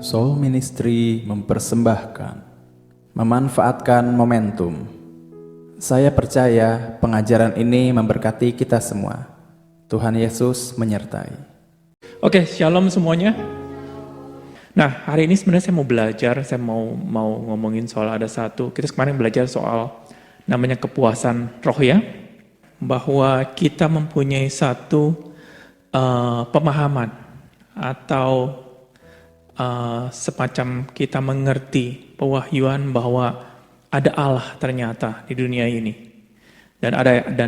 Soul Ministry mempersembahkan, memanfaatkan momentum. Saya percaya pengajaran ini memberkati kita semua. Tuhan Yesus menyertai. Oke, shalom semuanya. Nah, hari ini sebenarnya saya mau belajar, saya mau ngomongin soal ada satu. Kita kemarin belajar soal namanya kepuasan roh ya. Bahwa kita mempunyai satu pemahaman atau semacam kita mengerti pewahyuan bahwa ada Allah ternyata di dunia ini. Dan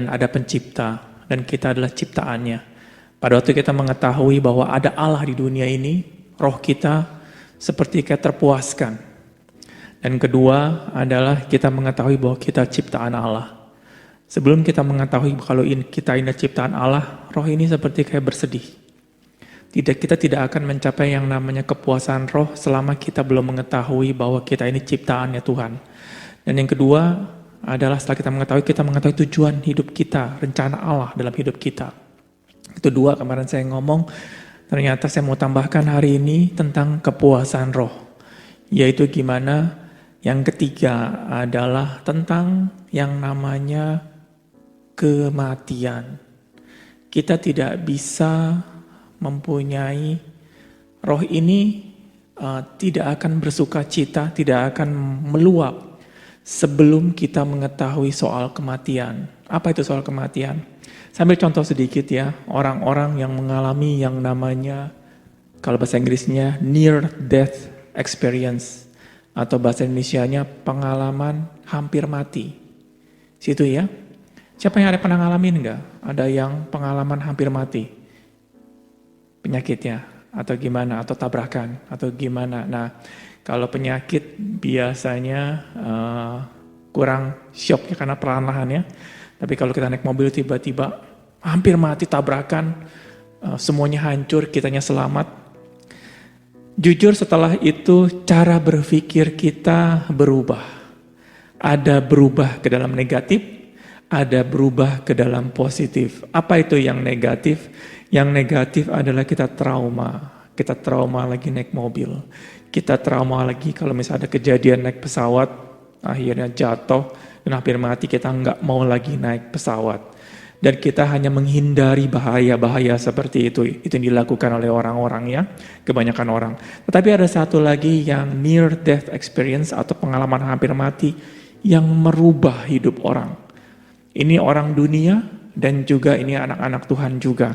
ada pencipta dan kita adalah ciptaannya. Pada waktu kita mengetahui bahwa ada Allah di dunia ini, roh kita seperti kayak terpuaskan. Dan kedua adalah kita mengetahui bahwa kita ciptaan Allah. Sebelum kita mengetahui kalau kita ini ciptaan Allah, roh ini seperti kayak bersedih. Kita tidak akan mencapai yang namanya kepuasan roh selama kita belum mengetahui bahwa kita ini ciptaannya Tuhan. Dan yang kedua adalah setelah kita mengetahui tujuan hidup kita, rencana Allah dalam hidup kita. Itu dua kemarin saya ngomong, ternyata saya mau tambahkan hari ini tentang kepuasan roh. Yaitu gimana, yang ketiga adalah tentang yang namanya kematian. Kita tidak bisa mempunyai roh ini tidak akan bersuka cita, tidak akan meluap sebelum kita mengetahui soal kematian. Apa itu soal kematian? Sambil contoh sedikit ya, orang-orang yang mengalami yang namanya, kalau bahasa Inggrisnya near death experience, atau bahasa Indonesianya pengalaman hampir mati. Situ ya. Siapa yang ada pernah ngalamin enggak? Ada yang pengalaman hampir mati? Penyakitnya, atau gimana, atau tabrakan, atau gimana. Nah, kalau penyakit biasanya kurang shock ya karena perlahan-lahan ya. Tapi kalau kita naik mobil tiba-tiba hampir mati tabrakan, semuanya hancur, kitanya selamat. Jujur setelah itu cara berpikir kita berubah. Ada berubah ke dalam negatif, ada berubah ke dalam positif. Apa itu yang negatif? Yang negatif adalah kita trauma. Kita trauma lagi naik mobil. Kita trauma lagi kalau misalnya ada kejadian naik pesawat, akhirnya jatuh dan hampir mati, kita nggak mau lagi naik pesawat. Dan kita hanya menghindari bahaya-bahaya seperti itu. Itu yang dilakukan oleh orang-orang ya, kebanyakan orang. Tetapi ada satu lagi yang near death experience atau pengalaman hampir mati yang merubah hidup orang. Ini orang dunia dan juga ini anak-anak Tuhan juga.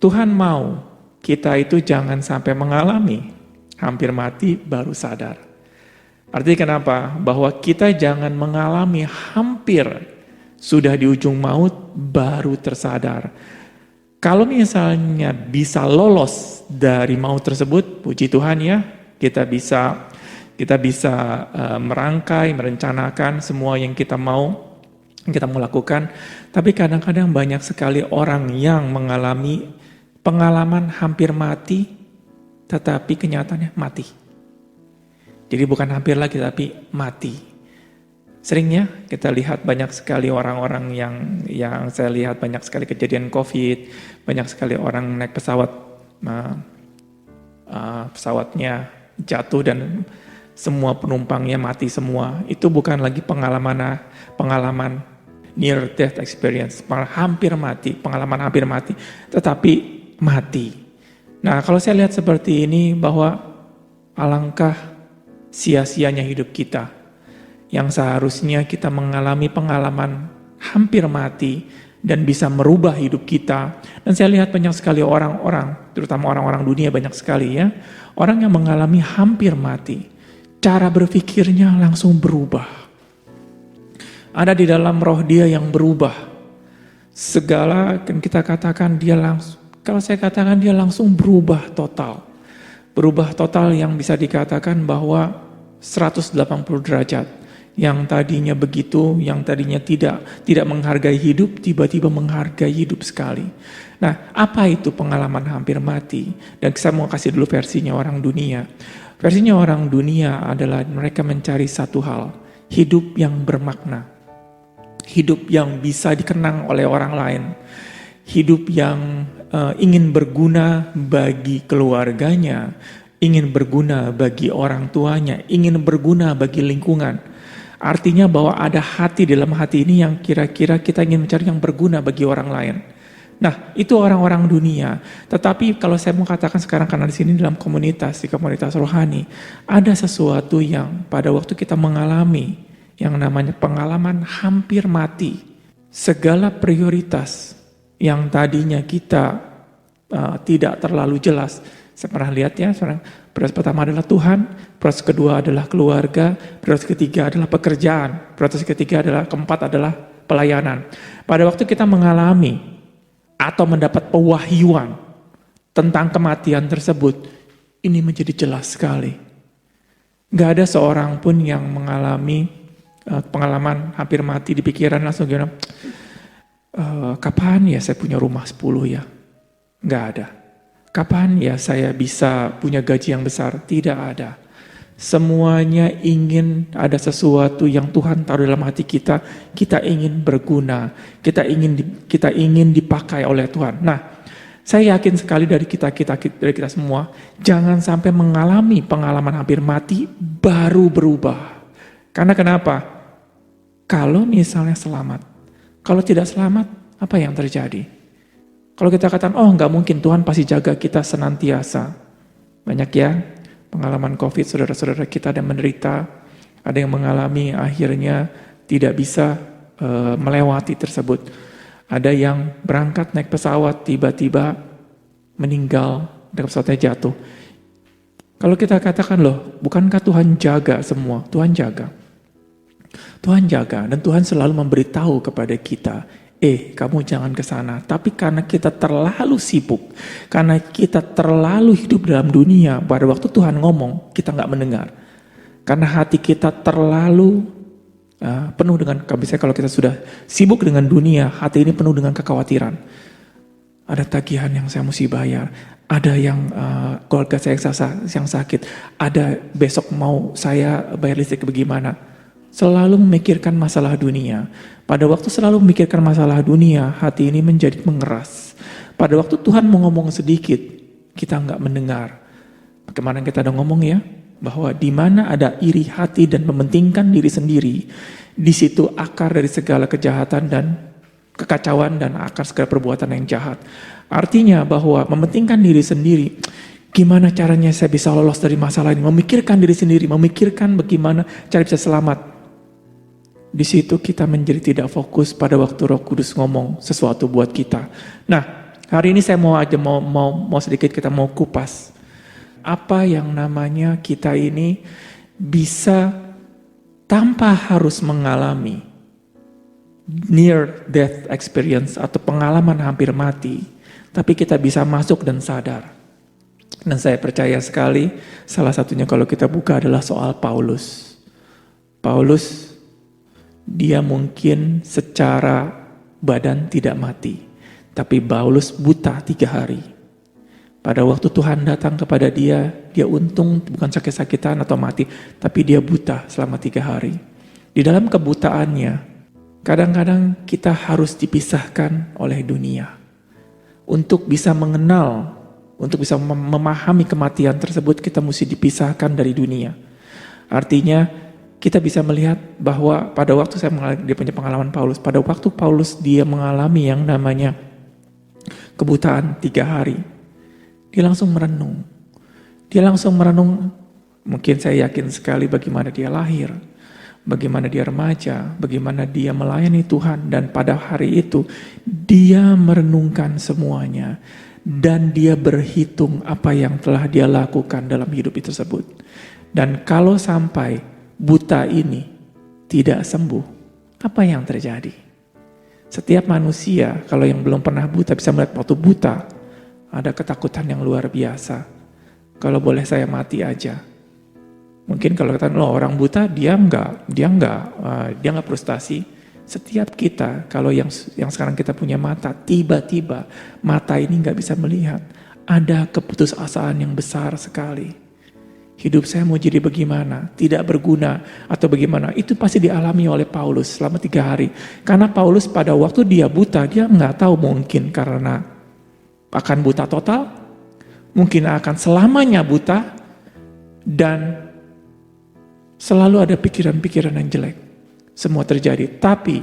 Tuhan mau kita itu jangan sampai mengalami hampir mati baru sadar. Artinya kenapa? Bahwa kita jangan mengalami hampir sudah di ujung maut baru tersadar. Kalau misalnya bisa lolos dari maut tersebut, puji Tuhan ya, kita bisa merangkai, merencanakan semua yang kita mau lakukan. Tapi kadang-kadang banyak sekali orang yang mengalami pengalaman hampir mati, tetapi kenyataannya mati. Jadi bukan hampir lagi, tapi mati. Seringnya kita lihat banyak sekali orang-orang yang saya lihat banyak sekali kejadian COVID, banyak sekali orang naik pesawat, pesawatnya jatuh dan semua penumpangnya mati semua. Itu bukan lagi pengalaman near death experience, pengalaman hampir mati, tetapi mati. Nah, kalau saya lihat seperti ini bahwa alangkah sia-sianya hidup kita yang seharusnya kita mengalami pengalaman hampir mati dan bisa merubah hidup kita. Dan saya lihat banyak sekali orang-orang, terutama orang-orang dunia banyak sekali ya, orang yang mengalami hampir mati. Cara berpikirnya langsung berubah. Ada di dalam roh dia yang berubah. Segala kan kita katakan dia langsung, kalau saya katakan dia langsung berubah total. Berubah total yang bisa dikatakan bahwa 180 derajat. Yang tadinya begitu, yang tadinya tidak menghargai hidup, tiba-tiba menghargai hidup sekali. Nah, apa itu pengalaman hampir mati? Dan saya mau kasih dulu versinya orang dunia. Versinya orang dunia adalah mereka mencari satu hal, hidup yang bermakna. Hidup yang bisa dikenang oleh orang lain. Hidup yang ingin berguna bagi keluarganya, ingin berguna bagi orang tuanya, ingin berguna bagi lingkungan. Artinya bahwa ada hati dalam hati ini yang kira-kira kita ingin mencari yang berguna bagi orang lain. Nah, itu orang-orang dunia. Tetapi kalau saya mau katakan sekarang, karena di sini dalam komunitas, di komunitas rohani, ada sesuatu yang pada waktu kita mengalami yang namanya pengalaman hampir mati. Segala prioritas yang tadinya kita tidak terlalu jelas. Saya pernah lihat ya, prioritas pertama adalah Tuhan, prioritas kedua adalah keluarga, prioritas ketiga adalah pekerjaan, prioritas ketiga adalah keempat adalah pelayanan. Pada waktu kita mengalami atau mendapat pewahyuan tentang kematian tersebut, ini menjadi jelas sekali. Gak ada seorang pun yang mengalami pengalaman hampir mati di pikiran langsung gimana, kapan ya saya punya rumah 10 ya? Gak ada. Kapan ya saya bisa punya gaji yang besar? Tidak ada. Semuanya ingin ada sesuatu yang Tuhan taruh dalam hati kita. Kita ingin berguna. Kita ingin dipakai oleh Tuhan. Nah, saya yakin sekali dari kita semua, jangan sampai mengalami pengalaman hampir mati baru berubah. Karena kenapa? Kalau misalnya selamat, kalau tidak selamat, apa yang terjadi? Kalau kita katakan, oh nggak mungkin, Tuhan pasti jaga kita senantiasa. Banyak ya pengalaman COVID, saudara-saudara kita ada yang menderita, ada yang mengalami akhirnya tidak bisa melewati tersebut. Ada yang berangkat naik pesawat, tiba-tiba meninggal, dan pesawatnya jatuh. Kalau kita katakan loh, bukankah Tuhan jaga semua? Tuhan jaga. Tuhan jaga, dan Tuhan selalu memberitahu kepada kita, kamu jangan ke sana. Tapi karena kita terlalu sibuk, karena kita terlalu hidup dalam dunia, pada waktu Tuhan ngomong, kita nggak mendengar. Karena hati kita terlalu penuh dengan, misalnya kalau kita sudah sibuk dengan dunia, hati ini penuh dengan kekhawatiran. Ada tagihan yang saya mesti bayar, ada yang keluarga saya yang sakit, ada besok mau saya bayar listrik bagaimana. Selalu memikirkan masalah dunia. Pada waktu selalu memikirkan masalah dunia, hati ini menjadi mengeras. Pada waktu Tuhan mau ngomong sedikit, kita nggak mendengar. Kemarin kita udah ngomong ya, bahwa di mana ada iri hati dan mementingkan diri sendiri, di situ akar dari segala kejahatan dan kekacauan dan akar segala perbuatan yang jahat. Artinya bahwa mementingkan diri sendiri, gimana caranya saya bisa lolos dari masalah ini, memikirkan diri sendiri, memikirkan bagaimana cara bisa selamat. Di situ kita menjadi tidak fokus pada waktu Roh Kudus ngomong sesuatu buat kita. Nah, hari ini saya mau sedikit kita mau kupas apa yang namanya kita ini bisa tanpa harus mengalami near death experience atau pengalaman hampir mati, tapi kita bisa masuk dan sadar. Dan saya percaya sekali salah satunya kalau kita buka adalah soal Paulus. Paulus, dia mungkin secara badan tidak mati, tapi Paulus buta 3 hari. Pada waktu Tuhan datang kepada dia untung bukan sakit-sakitan atau mati, tapi dia buta selama 3 hari. Di dalam kebutaannya, kadang-kadang kita harus dipisahkan oleh dunia. Untuk bisa mengenal, untuk bisa memahami kematian tersebut, kita mesti dipisahkan dari dunia. Artinya, kita bisa melihat bahwa pada waktu dia punya pengalaman Paulus, pada waktu Paulus dia mengalami yang namanya kebutaan 3 hari, dia langsung merenung. Mungkin saya yakin sekali bagaimana dia lahir, bagaimana dia remaja, bagaimana dia melayani Tuhan, dan pada hari itu dia merenungkan semuanya, dan dia berhitung apa yang telah dia lakukan dalam hidup tersebut. Dan kalau sampai buta ini tidak sembuh, apa yang terjadi? Setiap manusia, kalau yang belum pernah buta bisa melihat waktu buta, ada ketakutan yang luar biasa. Kalau boleh saya mati aja. Mungkin kalau kata orang buta dia nggak frustasi. Setiap kita, kalau yang sekarang kita punya mata, tiba-tiba mata ini nggak bisa melihat, ada keputusasaan yang besar sekali. Hidup saya mau jadi bagaimana? Tidak berguna atau bagaimana? Itu pasti dialami oleh Paulus selama 3 hari. Karena Paulus pada waktu dia buta, dia nggak tahu mungkin karena akan buta total, mungkin akan selamanya buta, Dan selalu ada pikiran-pikiran yang jelek. Semua terjadi. Tapi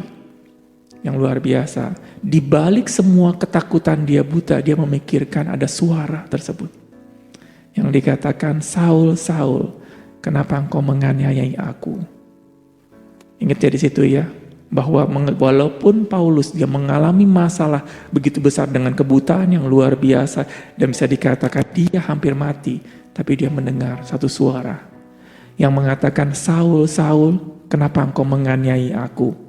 yang luar biasa, di balik semua ketakutan dia buta, dia memikirkan ada suara tersebut. Yang dikatakan, Saul, Saul, kenapa engkau menganiayai aku? Ingat ya di situ ya, bahwa walaupun Paulus dia mengalami masalah begitu besar dengan kebutaan yang luar biasa, dan bisa dikatakan dia hampir mati, tapi dia mendengar satu suara yang mengatakan, Saul, Saul, kenapa engkau menganiayai aku?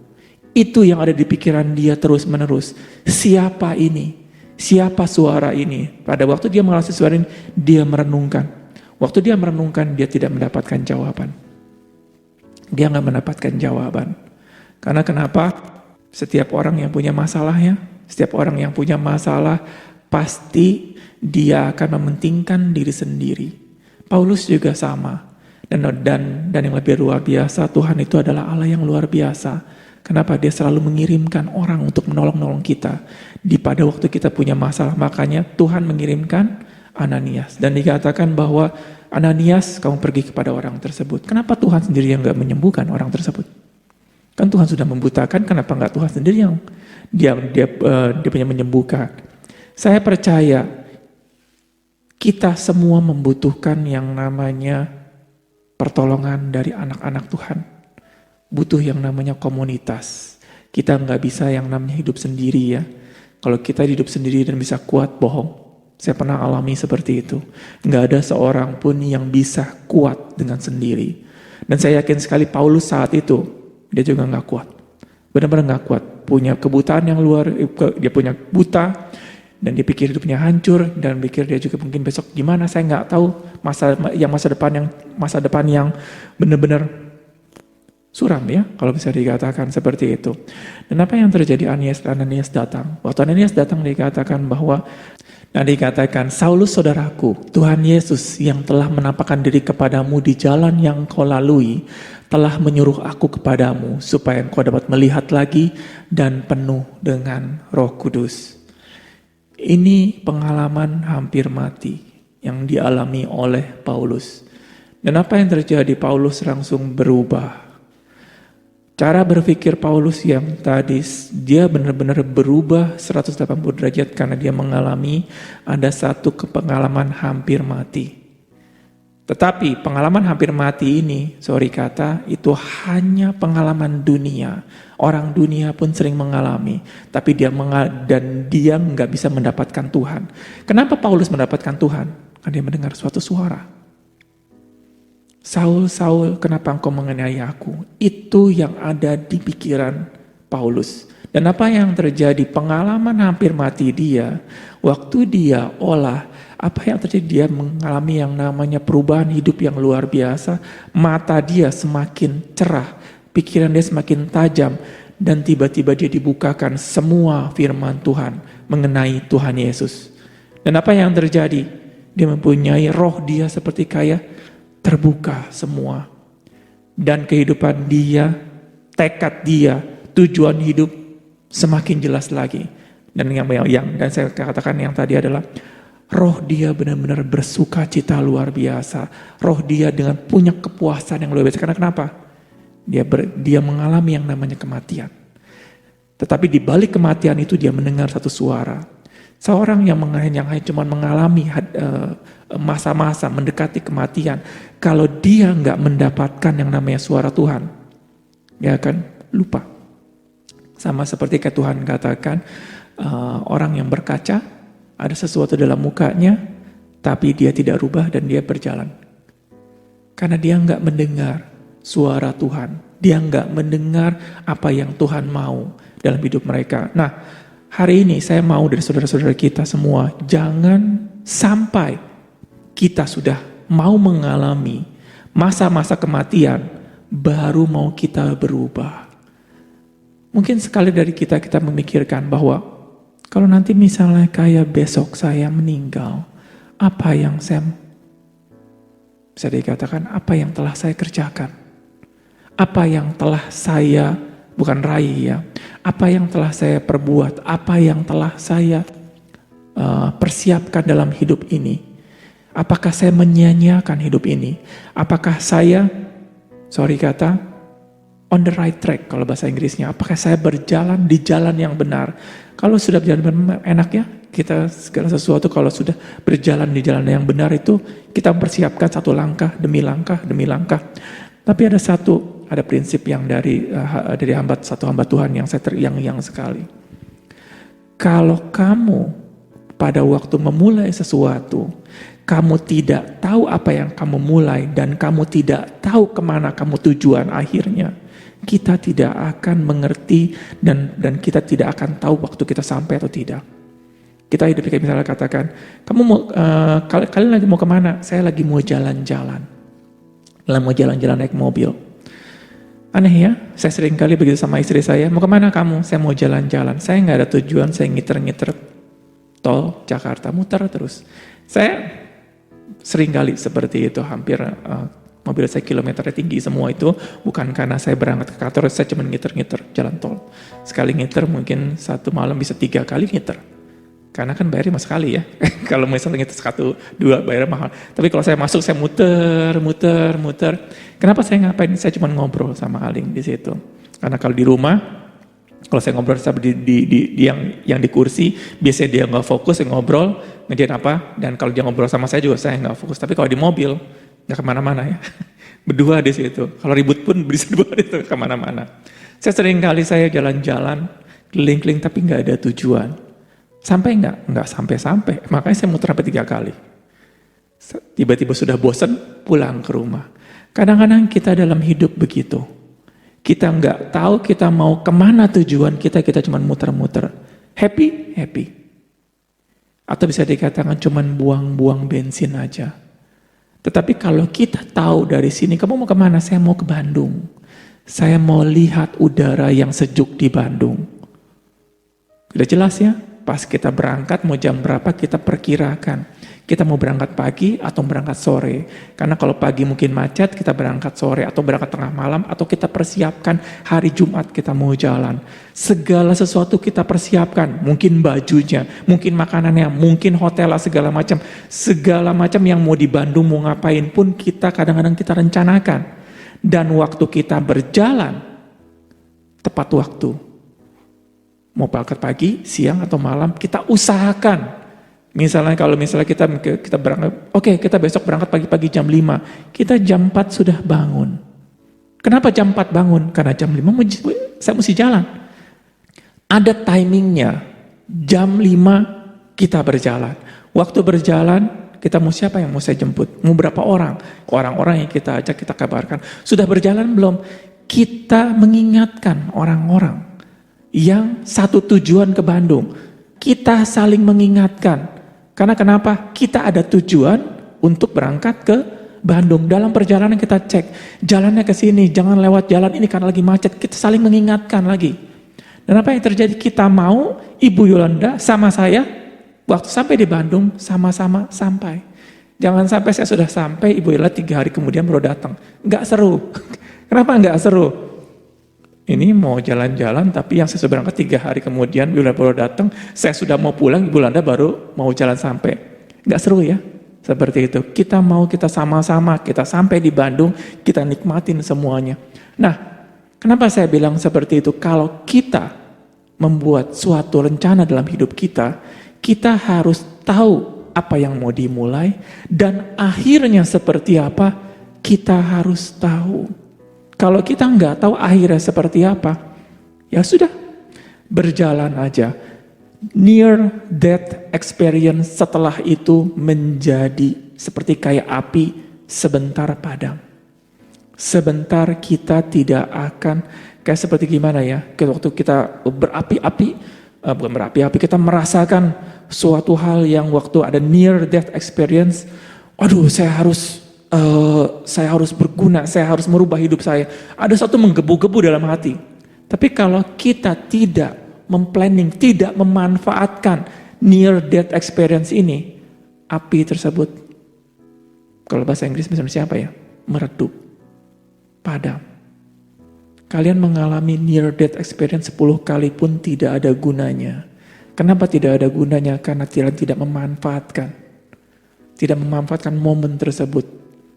Itu yang ada di pikiran dia terus menerus. Siapa ini? Siapa suara ini? Pada waktu dia mengalami suara ini, dia merenungkan. Waktu dia merenungkan, dia tidak mendapatkan jawaban. Dia nggak mendapatkan jawaban. Karena kenapa? Setiap orang yang punya masalahnya, setiap orang yang punya masalah, pasti dia akan mementingkan diri sendiri. Paulus juga sama. Dan yang lebih luar biasa, Tuhan itu adalah Allah yang luar biasa. Kenapa dia selalu mengirimkan orang untuk menolong kita pada waktu kita punya masalah. Makanya Tuhan mengirimkan Ananias. Dan dikatakan bahwa Ananias, kamu pergi kepada orang tersebut. Kenapa Tuhan sendiri yang gak menyembuhkan orang tersebut? Kan Tuhan sudah membutakan, kenapa gak Tuhan sendiri yang dia punya menyembuhkan? Saya percaya kita semua membutuhkan yang namanya pertolongan dari anak-anak Tuhan. Butuh yang namanya komunitas. Kita nggak bisa yang namanya hidup sendiri ya. Kalau kita hidup sendiri dan bisa kuat, bohong. Saya pernah alami seperti itu. Nggak ada seorang pun yang bisa kuat dengan sendiri. Dan saya yakin sekali Paulus saat itu, dia juga nggak kuat. Benar-benar nggak kuat. Punya kebutaan yang dia punya buta, dan dia pikir hidupnya hancur, dan pikir dia juga mungkin besok gimana, saya nggak tahu. Masa depan yang benar-benar suram ya, kalau bisa dikatakan seperti itu. Dan apa yang terjadi? Ananias datang. Waktu Ananias datang dikatakan bahwa, Saulus saudaraku, Tuhan Yesus yang telah menampakkan diri kepadamu di jalan yang kau lalui, telah menyuruh aku kepadamu, supaya engkau dapat melihat lagi dan penuh dengan Roh Kudus. Ini pengalaman hampir mati yang dialami oleh Paulus. Dan apa yang terjadi? Paulus langsung berubah. Cara berpikir Paulus yang tadi, dia benar-benar berubah 180 derajat karena dia mengalami ada satu pengalaman hampir mati. Tetapi pengalaman hampir mati ini, itu hanya pengalaman dunia. Orang dunia pun sering mengalami, tapi dia nggak bisa mendapatkan Tuhan. Kenapa Paulus mendapatkan Tuhan? Karena dia mendengar suatu suara. Saul, Saul, kenapa engkau menganiaya aku? Itu yang ada di pikiran Paulus. Dan apa yang terjadi? Pengalaman hampir mati dia, waktu dia olah, apa yang terjadi? Dia mengalami yang namanya perubahan hidup yang luar biasa. Mata dia semakin cerah, pikiran dia semakin tajam, dan tiba-tiba dia dibukakan semua firman Tuhan mengenai Tuhan Yesus. Dan apa yang terjadi? Dia mempunyai roh dia seperti kayak terbuka semua. Dan kehidupan dia, tekad dia, tujuan hidup semakin jelas lagi. Dan dan saya katakan yang tadi adalah roh dia benar-benar bersuka cita luar biasa. Roh dia dengan punya kepuasan yang luar biasa. Karena kenapa? Dia mengalami yang namanya kematian. Tetapi di balik kematian itu dia mendengar satu suara. Seorang yang hanya cuma mengalami masa-masa mendekati kematian, kalau dia nggak mendapatkan yang namanya suara Tuhan, dia akan lupa. Sama seperti kayak Tuhan katakan, orang yang berkaca, ada sesuatu dalam mukanya, tapi dia tidak rubah dan dia berjalan. Karena dia nggak mendengar suara Tuhan, dia nggak mendengar apa yang Tuhan mau dalam hidup mereka. Nah, hari ini saya mau dari saudara-saudara kita semua, jangan sampai kita sudah mau mengalami masa-masa kematian, baru mau kita berubah. Mungkin sekali dari kita memikirkan bahwa, kalau nanti misalnya kayak besok saya meninggal, apa yang saya, bisa dikatakan, apa yang telah saya kerjakan? Apa yang telah saya, bukan raih ya, apa yang telah saya perbuat, apa yang telah saya persiapkan dalam hidup ini, Apakah saya menyia-nyiakan hidup ini? Apakah saya, on the right track kalau bahasa Inggrisnya? Apakah saya berjalan di jalan yang benar? Kalau sudah berjalan benar, enak ya. Kita segala sesuatu kalau sudah berjalan di jalan yang benar itu, kita mempersiapkan satu langkah demi langkah demi langkah. Tapi ada prinsip yang dari satu hamba Tuhan yang saya yang sekali. Kalau kamu pada waktu memulai sesuatu, kamu tidak tahu apa yang kamu mulai dan kamu tidak tahu kemana kamu tujuan akhirnya, kita tidak akan mengerti dan kita tidak akan tahu waktu kita sampai atau tidak. Kita hidup kayak misalnya katakan, kalian lagi mau kemana? Saya lagi mau jalan-jalan. Mau jalan-jalan naik mobil. Aneh ya, saya sering kali begitu sama istri saya, mau kemana kamu? Saya mau jalan-jalan. Saya nggak ada tujuan, saya ngiter-ngiter tol Jakarta, muter terus. Saya sering kali seperti itu, hampir mobil saya kilometernya tinggi semua itu, bukan karena saya berangkat ke kantor, saya cuma ngiter-ngiter jalan tol. Sekali ngiter mungkin satu malam bisa 3 kali ngiter. Karena kan bayarnya mas sekali ya. Kalau misalnya ngiter 1, 2 bayarnya mahal. Tapi kalau saya masuk saya muter. Kenapa saya ngapain? Saya cuma ngobrol sama Aling di situ. Karena kalau di rumah, kalau saya ngobrol sama yang di kursi, biasanya dia nggak fokus, saya ngobrol, ngerjain apa, dan kalau dia ngobrol sama saya juga saya nggak fokus. Tapi kalau di mobil, nggak kemana-mana ya. Berdua di situ. Kalau ribut pun bisa berdua itu kemana-mana. Saya sering kali saya jalan-jalan, keliling-keliling tapi nggak ada tujuan. Sampai nggak sampai. Makanya saya muter sampai 3 kali. Tiba-tiba sudah bosan, pulang ke rumah. Kadang-kadang kita dalam hidup begitu. Kita nggak tahu kita mau kemana tujuan kita cuma muter-muter. Happy. Atau bisa dikatakan cuma buang-buang bensin aja. Tetapi kalau kita tahu dari sini, kamu mau kemana? Saya mau ke Bandung. Saya mau lihat udara yang sejuk di Bandung. Udah jelas ya? Pas kita berangkat mau jam berapa kita perkirakan. Kita mau berangkat pagi atau berangkat sore. Karena kalau pagi mungkin macet, kita berangkat sore atau berangkat tengah malam atau kita persiapkan hari Jumat kita mau jalan. Segala sesuatu kita persiapkan. Mungkin bajunya, mungkin makanannya, mungkin hotel segala macam. Segala macam yang mau di Bandung mau ngapain pun kita kadang-kadang kita rencanakan. Dan waktu kita berjalan, tepat waktu. Mau berangkat pagi, siang atau malam, kita usahakan. Misalnya kita berangkat, oke, kita besok berangkat pagi-pagi jam 5. Kita jam 4 sudah bangun. Kenapa jam 4 bangun? Karena jam 5 saya mesti jalan. Ada timingnya. Jam 5 kita berjalan. Waktu berjalan, kita mau siapa yang mau saya jemput? Mau berapa orang? Orang-orang yang kita ajak, kita kabarkan. Sudah berjalan belum? Kita mengingatkan orang-orang yang satu tujuan ke Bandung. Kita saling mengingatkan. Karena kenapa? Kita ada tujuan untuk berangkat ke Bandung. Dalam perjalanan kita cek, jalannya ke sini, jangan lewat jalan ini karena lagi macet. Kita saling mengingatkan lagi. Dan apa yang terjadi? Kita mau Ibu Yolanda sama saya, waktu sampai di Bandung, sama-sama sampai. Jangan sampai saya sudah sampai, Ibu Yolanda 3 hari kemudian baru datang. Nggak seru. Kenapa nggak seru? Ini mau jalan-jalan, tapi yang saya sudah berangkat 3 hari kemudian, Ibu Yolanda baru datang, saya sudah mau pulang, Ibu Yolanda baru mau jalan sampai. Nggak seru ya? Seperti itu. Kita sama-sama, kita sampai di Bandung, kita nikmatin semuanya. Nah, kenapa saya bilang seperti itu? Kalau kita membuat suatu rencana dalam hidup kita harus tahu apa yang mau dimulai, dan akhirnya seperti apa, kita harus tahu. Kalau kita nggak tahu akhirnya seperti apa, ya sudah, berjalan aja. Near death experience setelah itu menjadi seperti kayak api, sebentar padam. Sebentar kita tidak akan, kayak seperti gimana ya, waktu kita bukan berapi-api, kita merasakan suatu hal yang waktu ada near death experience, waduh saya harus berguna, saya harus merubah hidup saya. Ada satu menggebu-gebu dalam hati. Tapi kalau kita tidak memplanning, tidak memanfaatkan near death experience ini, api tersebut, kalau bahasa Inggris misalnya siapa ya? Meredup, padam. Kalian mengalami near death experience 10 kali pun tidak ada gunanya. Kenapa tidak ada gunanya? Karena kalian tidak memanfaatkan. tidak memanfaatkan momen tersebut.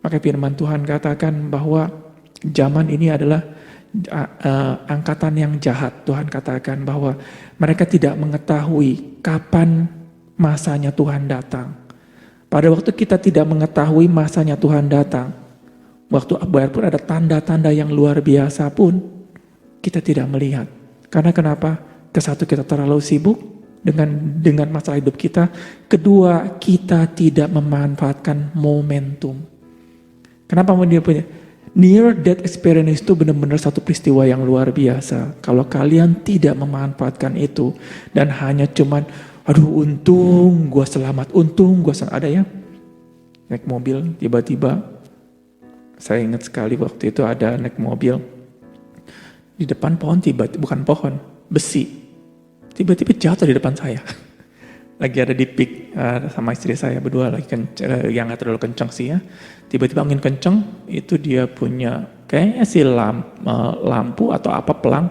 Maka firman Tuhan katakan bahwa zaman ini adalah angkatan yang jahat. Tuhan katakan bahwa mereka tidak mengetahui kapan masanya Tuhan datang. Pada waktu kita tidak mengetahui masanya Tuhan datang, waktu pun ada tanda-tanda yang luar biasa pun, kita tidak melihat. Karena kenapa? Kesatu, kita terlalu sibuk dengan masalah hidup kita. Kedua, kita tidak memanfaatkan momentum. Kenapa dia punya? Near death experience itu benar-benar satu peristiwa yang luar biasa. Kalau kalian tidak memanfaatkan itu dan hanya cuman, aduh untung gue selamat, ada ya naik mobil tiba-tiba, saya ingat sekali waktu itu ada naik mobil di depan pohon, bukan pohon, besi, tiba-tiba jatuh di depan saya. Lagi ada di pik sama istri saya berdua lagi yang gak terlalu kencang sih ya. Tiba-tiba angin kencang, itu dia punya kayaknya sih lampu atau apa pelang,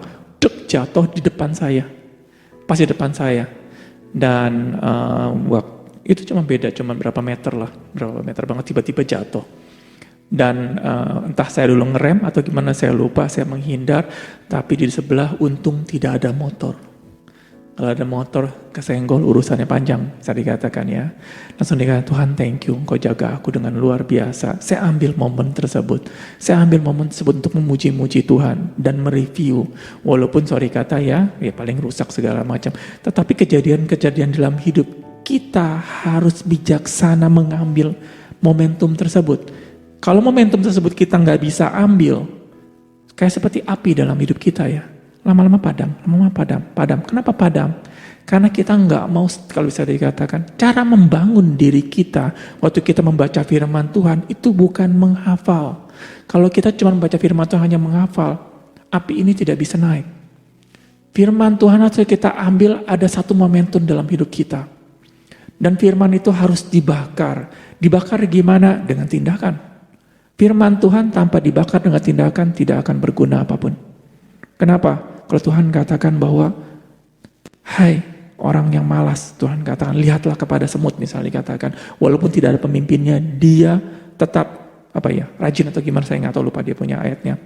jatuh di depan saya. Pas di depan saya. Dan itu cuma berapa meter banget, tiba-tiba jatuh. Dan entah saya dulu ngerem atau gimana saya lupa, saya menghindar. Tapi di sebelah untung tidak ada motor. Kalau ada motor kesenggol urusannya panjang, saya dikatakan ya. Langsung dikatakan, Tuhan thank you, Engkau jaga aku dengan luar biasa. Saya ambil momen tersebut. Untuk memuji-muji Tuhan dan mereview. Walaupun sorry kata ya paling rusak segala macam. Tetapi kejadian-kejadian dalam hidup kita harus bijaksana mengambil momentum tersebut. Kalau momentum tersebut kita nggak bisa ambil, kayak seperti api dalam hidup kita ya. Lama-lama padam. Kenapa padam? Karena kita nggak mau, kalau bisa dikatakan, cara membangun diri kita waktu kita membaca firman Tuhan itu bukan menghafal. Kalau kita cuma membaca firman Tuhan hanya menghafal, api ini tidak bisa naik. Firman Tuhan harus kita ambil, ada satu momentum dalam hidup kita. Dan firman itu harus dibakar. Dibakar gimana? Dengan tindakan. Firman Tuhan tanpa dibakar dengan tindakan tidak akan berguna apapun. Kenapa? Kalau Tuhan katakan bahwa, hai orang yang malas, Tuhan katakan, lihatlah kepada semut misalnya dikatakan, walaupun tidak ada pemimpinnya, dia tetap rajin atau gimana, saya nggak tahu, lupa dia punya ayatnya.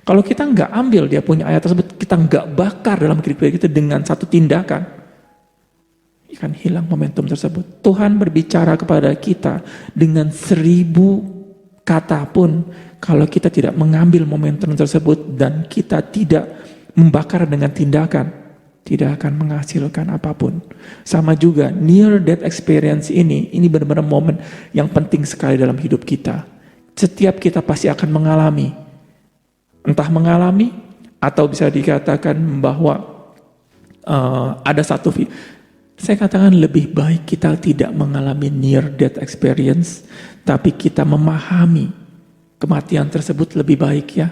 Kalau kita nggak ambil dia punya ayat tersebut, kita nggak bakar dalam hidup kita dengan satu tindakan, akan hilang momentum tersebut. Tuhan berbicara kepada kita dengan 1000 kata pun, kalau kita tidak mengambil momentum tersebut dan kita tidak membakar dengan tindakan, tidak akan menghasilkan apapun. Sama juga near death experience ini benar-benar momen yang penting sekali dalam hidup kita. Setiap kita pasti akan mengalami, entah mengalami atau bisa dikatakan bahwa ada satu, saya katakan lebih baik kita tidak mengalami near death experience, tapi kita memahami kematian tersebut lebih baik ya.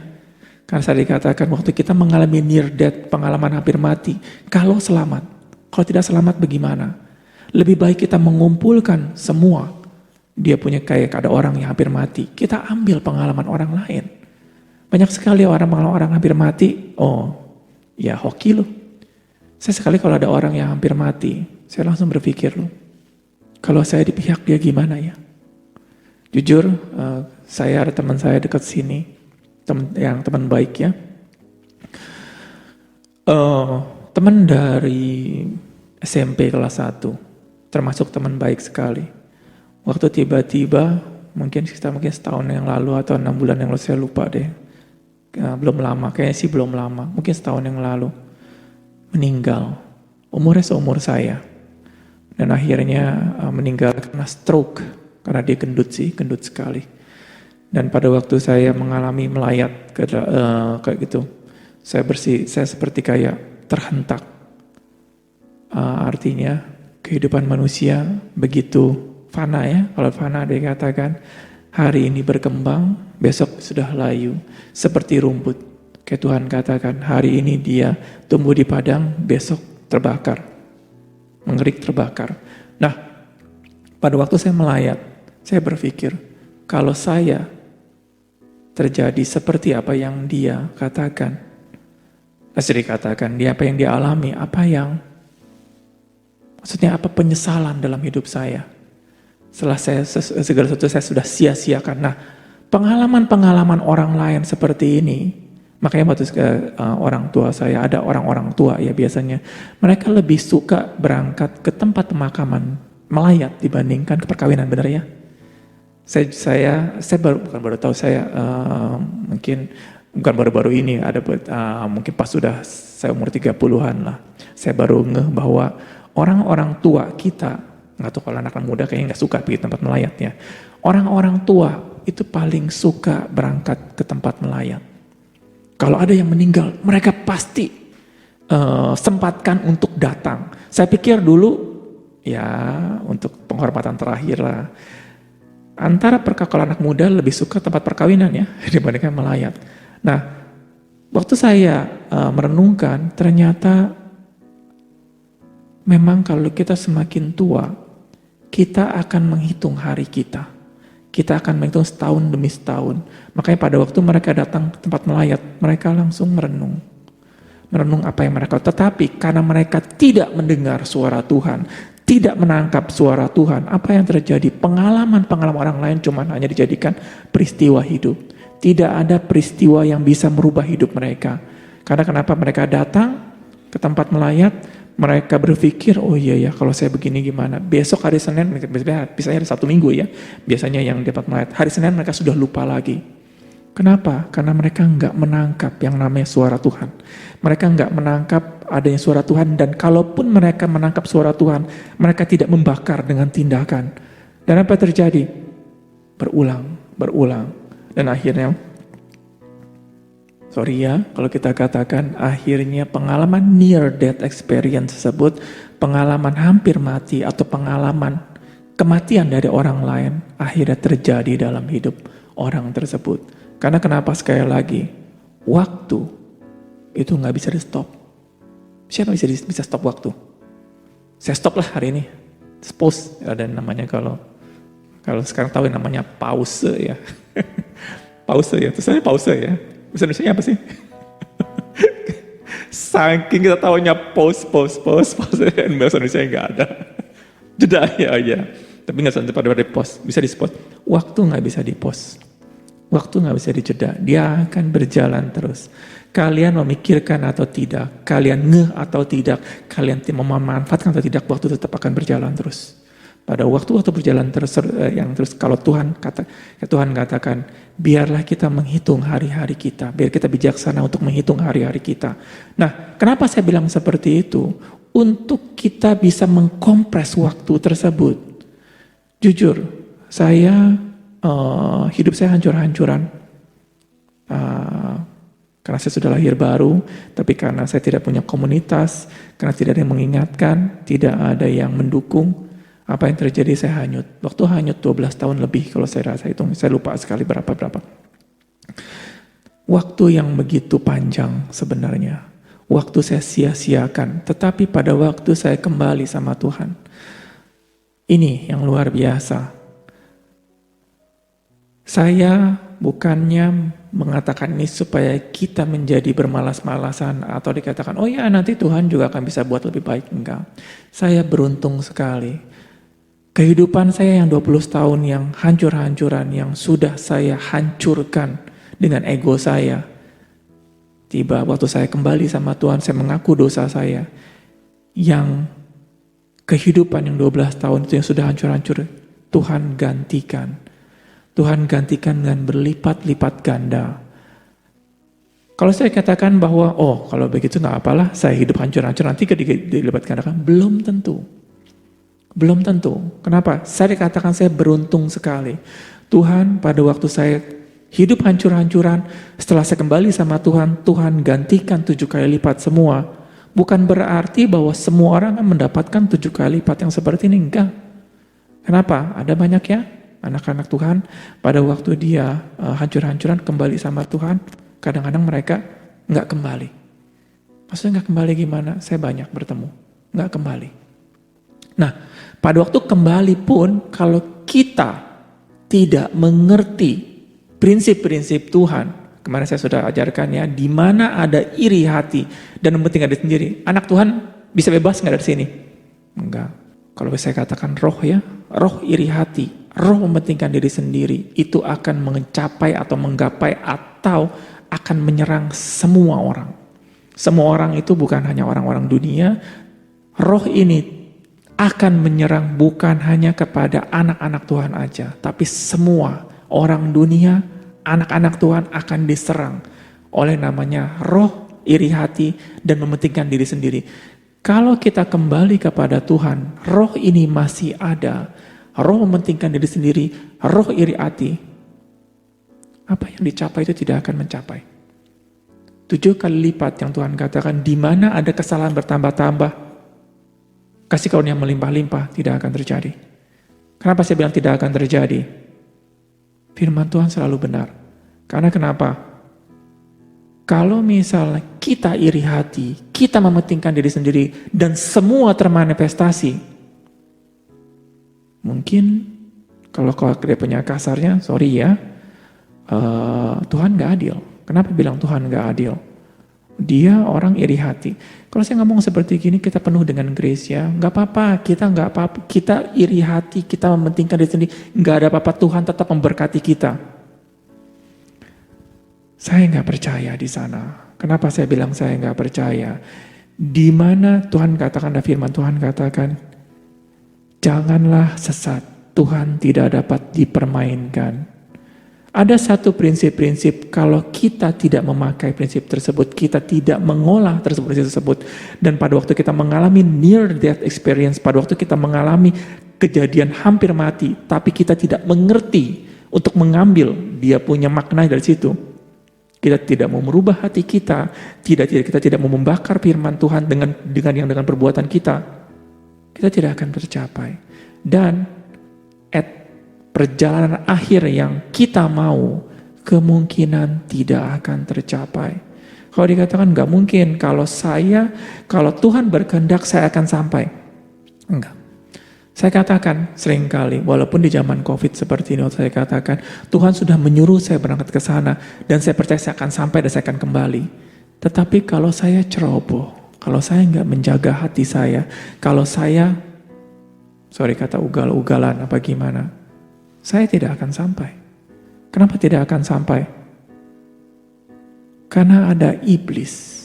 Karena saya dikatakan waktu kita mengalami near death, pengalaman hampir mati, kalau selamat, kalau tidak selamat bagaimana? Lebih baik kita mengumpulkan semua. Dia punya kayak ada orang yang hampir mati, kita ambil pengalaman orang lain. Banyak sekali orang hampir mati, oh ya hoki loh. Saya sekali kalau ada orang yang hampir mati, saya langsung berpikir loh, kalau saya di pihak dia gimana ya? Jujur, saya ada teman saya dekat sini, teman baik ya, teman dari SMP kelas 1, termasuk teman baik sekali. Waktu tiba-tiba mungkin setahun yang lalu atau 6 bulan yang lalu, saya lupa deh, belum lama, kayaknya sih belum lama, mungkin setahun yang lalu meninggal. Umurnya seumur saya, dan akhirnya meninggal karena stroke, karena dia gendut sekali. Dan pada waktu saya mengalami melayat kayak gitu, saya seperti kayak terhentak. Artinya kehidupan manusia begitu fana ya. Kalau fana dikatakan hari ini berkembang, besok sudah layu, seperti rumput. Kayak Tuhan katakan hari ini dia tumbuh di padang, besok terbakar, mengerik terbakar. Nah, pada waktu saya melayat, saya berpikir kalau saya terjadi seperti apa yang dia katakan, dia apa yang dia alami, maksudnya apa penyesalan dalam hidup saya. Setelah segala sesuatu saya sudah sia-siakan. Nah, pengalaman-pengalaman orang lain seperti ini, makanya waktu orang tua saya, ada orang-orang tua ya biasanya, mereka lebih suka berangkat ke tempat pemakaman melayat dibandingkan ke perkawinan, benar ya? Saya baru tahu, saya mungkin bukan baru-baru ini, ada mungkin pas sudah saya umur 30-an lah, saya baru ngeh bahwa orang-orang tua kita, nggak tahu kalau anak muda kayaknya nggak suka pergi tempat melayat ya. Orang-orang tua itu paling suka berangkat ke tempat melayat. Kalau ada yang meninggal, mereka pasti sempatkan untuk datang. Saya pikir dulu ya untuk penghormatan terakhir lah. Antara kalau anak muda lebih suka tempat perkawinan ya dibandingkan melayat. Nah, waktu saya merenungkan, ternyata memang kalau kita semakin tua, kita akan menghitung hari kita. Kita akan menghitung setahun demi setahun. Makanya pada waktu mereka datang ke tempat melayat, mereka langsung merenung. Merenung apa yang mereka, tetapi karena mereka tidak mendengar suara Tuhan, tidak menangkap suara Tuhan, apa yang terjadi? Pengalaman-pengalaman orang lain cuma hanya dijadikan peristiwa hidup. Tidak ada peristiwa yang bisa merubah hidup mereka. Karena kenapa mereka datang ke tempat melayat, mereka berpikir, oh iya ya kalau saya begini gimana. Besok hari Senin, biasanya hari Sabtu Minggu ya, biasanya yang dapat melayat. Hari Senin mereka sudah lupa lagi. Kenapa? Karena mereka nggak menangkap yang namanya suara Tuhan. Mereka nggak menangkap adanya suara Tuhan, dan kalaupun mereka menangkap suara Tuhan, mereka tidak membakar dengan tindakan. Dan apa terjadi? Berulang. Dan akhirnya, sorry ya, kalau kita katakan akhirnya pengalaman near death experience tersebut, pengalaman hampir mati atau pengalaman kematian dari orang lain, akhirnya terjadi dalam hidup orang tersebut. Karena kenapa? Sekali lagi, waktu itu nggak bisa di stop. Siapa bisa stop waktu? Saya stop lah hari ini. Pause, ada namanya kalau sekarang tahu namanya pause ya. Pause ya, terus saya pause ya. Bahasa Indonesia apa sih? Saking kita tahunya pause, dan bahasa Indonesia nggak ada. Jeda ya. Tapi nggak sampai pada pause, bisa di pause. Waktu nggak bisa di pause. Waktu nggak bisa dijeda, dia akan berjalan terus. Kalian memikirkan atau tidak, kalian ngeh atau tidak, kalian memanfaatkan atau tidak, waktu tetap akan berjalan terus. Pada waktu berjalan terus, terus kalau Tuhan katakan, biarlah kita menghitung hari-hari kita, biar kita bijaksana untuk menghitung hari-hari kita. Nah, kenapa saya bilang seperti itu? Untuk kita bisa mengkompres waktu tersebut. Jujur, saya hidup saya hancur-hancuran. Karena saya sudah lahir baru, tapi karena saya tidak punya komunitas, karena tidak ada yang mengingatkan, tidak ada yang mendukung, apa yang terjadi? Saya hanyut. Waktu hanyut 12 tahun lebih kalau saya rasa hitung, saya lupa sekali berapa. Waktu yang begitu panjang sebenarnya. Waktu saya sia-siakan, tetapi pada waktu saya kembali sama Tuhan. Ini yang luar biasa. Saya bukannya mengatakan ini supaya kita menjadi bermalas-malasan atau dikatakan, oh ya nanti Tuhan juga akan bisa buat lebih baik. Enggak. Saya beruntung sekali. Kehidupan saya yang 20 tahun yang hancur-hancuran, yang sudah saya hancurkan dengan ego saya. Tiba waktu saya kembali sama Tuhan, saya mengaku dosa saya. Yang kehidupan yang 12 tahun itu yang sudah hancur-hancur, Tuhan gantikan. Tuhan gantikan dengan berlipat-lipat ganda. Kalau saya katakan bahwa, oh kalau begitu gak apalah, saya hidup hancur-hancur nanti dilipat gandakan, belum tentu. Belum tentu. Kenapa? Saya dikatakan saya beruntung sekali. Tuhan pada waktu saya hidup hancur-hancuran, setelah saya kembali sama Tuhan, Tuhan gantikan 7 kali lipat semua. Bukan berarti bahwa semua orang akan mendapatkan 7 kali lipat yang seperti ini, enggak. Kenapa? Ada banyak ya anak-anak Tuhan, pada waktu dia hancur-hancuran kembali sama Tuhan, kadang-kadang mereka nggak kembali. Maksudnya nggak kembali gimana? Saya banyak bertemu, nggak kembali. Nah, pada waktu kembali pun, kalau kita tidak mengerti prinsip-prinsip Tuhan, kemarin saya sudah ajarkan ya, di mana ada iri hati dan mementingkan diri sendiri, anak Tuhan bisa bebas nggak dari sini? Enggak. kalau saya katakan roh ya, roh iri hati, roh mementingkan diri sendiri, itu akan mencapai atau menggapai atau akan menyerang semua orang. Semua orang itu bukan hanya orang-orang dunia, roh ini akan menyerang bukan hanya kepada anak-anak Tuhan aja, tapi semua orang dunia, anak-anak Tuhan akan diserang oleh namanya roh iri hati dan mementingkan diri sendiri. Kalau kita kembali kepada Tuhan, roh ini masih ada, roh mementingkan diri sendiri, roh iri hati, apa yang dicapai itu tidak akan mencapai. 7 kali lipat yang Tuhan katakan, di mana ada kesalahan bertambah-tambah, kasih karunia melimpah-limpah, tidak akan terjadi. Kenapa saya bilang tidak akan terjadi? Firman Tuhan selalu benar. Karena kenapa? Kalau misalnya kita iri hati, kita mementingkan diri sendiri, dan semua termanifestasi, mungkin kalau dia punya kasarnya, sorry ya, Tuhan gak adil. Kenapa bilang Tuhan gak adil? Dia orang iri hati. Kalau saya ngomong seperti gini, kita penuh dengan grace ya, gak apa-apa, kita iri hati, kita mementingkan diri sendiri, gak ada apa-apa, Tuhan tetap memberkati kita. Saya nggak percaya di sana. Kenapa saya bilang saya nggak percaya? Di mana Tuhan katakan, ada firman Tuhan katakan, janganlah sesat, Tuhan tidak dapat dipermainkan. Ada satu prinsip-prinsip, kalau kita tidak memakai prinsip tersebut, kita tidak mengolah prinsip tersebut, dan pada waktu kita mengalami near death experience, pada waktu kita mengalami kejadian hampir mati, tapi kita tidak mengerti untuk mengambil dia punya makna dari situ, kita tidak mau merubah hati kita tidak mau membakar firman Tuhan dengan perbuatan kita tidak akan tercapai. Dan perjalanan akhir yang kita mau kemungkinan tidak akan tercapai. Kalau dikatakan nggak mungkin, kalau Tuhan berkehendak saya akan sampai. Enggak. Saya katakan seringkali, walaupun di zaman COVID seperti ini, saya katakan, Tuhan sudah menyuruh saya berangkat ke sana, dan saya percaya saya akan sampai dan saya akan kembali. Tetapi kalau saya ceroboh, kalau saya nggak menjaga hati saya, kalau saya, kata ugal-ugalan apa gimana, saya tidak akan sampai. Kenapa tidak akan sampai? Karena ada iblis.